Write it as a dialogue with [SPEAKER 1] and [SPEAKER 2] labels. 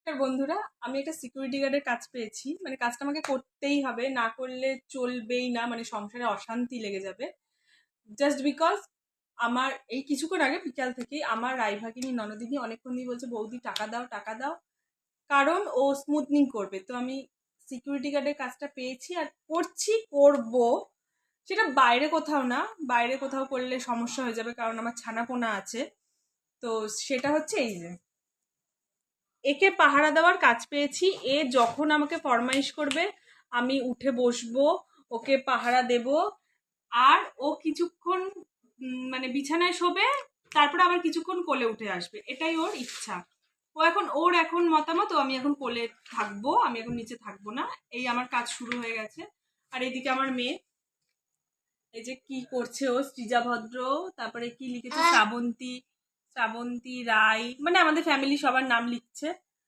[SPEAKER 1] নমস্কার বন্ধুরা, আমি একটা সিকিউরিটি গার্ডের কাজ পেয়েছি। মানে কাজটা আমাকে করতেই হবে, না করলে চলবেই না, মানে সংসারে অশান্তি লেগে যাবে। জাস্ট বিকজ আমার এই কিছুক্ষণ আগে বিকাল থেকেই আমার রাইভাগিনী ননদিনী অনেকক্ষণ দিয়ে বলছে বৌদি টাকা দাও টাকা দাও, কারণ ও স্মুথনিং করবে। তো আমি সিকিউরিটি গার্ডের কাজটা পেয়েছি আর করব। সেটা বাইরে কোথাও না, বাইরে কোথাও করলে সমস্যা হয়ে যাবে, কারণ আমার ছানাপোনা আছে। তো সেটা হচ্ছে এই যে একে পাহারা দেওয়ার কাজ পেয়েছি। এ যখন আমাকে ফরমাইশ করবে আমি উঠে বসবো, ওকে পাহারা দেব। আর ও কিছুক্ষণ মানে বিছানায় শোবে, তারপরে আবার কিছুক্ষণ কোলে উঠে আসবে, এটাই ওর ইচ্ছা। ওর এখন মতামত, আমি এখন কোলে থাকবো, আমি এখন নিচে থাকবো না। এই আমার কাজ শুরু হয়ে গেছে। আর এইদিকে আমার মেয়ে এই যে কি করছে, ও সৃজা ভদ্র, তারপরে কি লিখেছে শ্রাবন্তী, শ্রাবন্তী রায়, মানে আমাদের ফ্যামিলি সবার নাম লিখছে।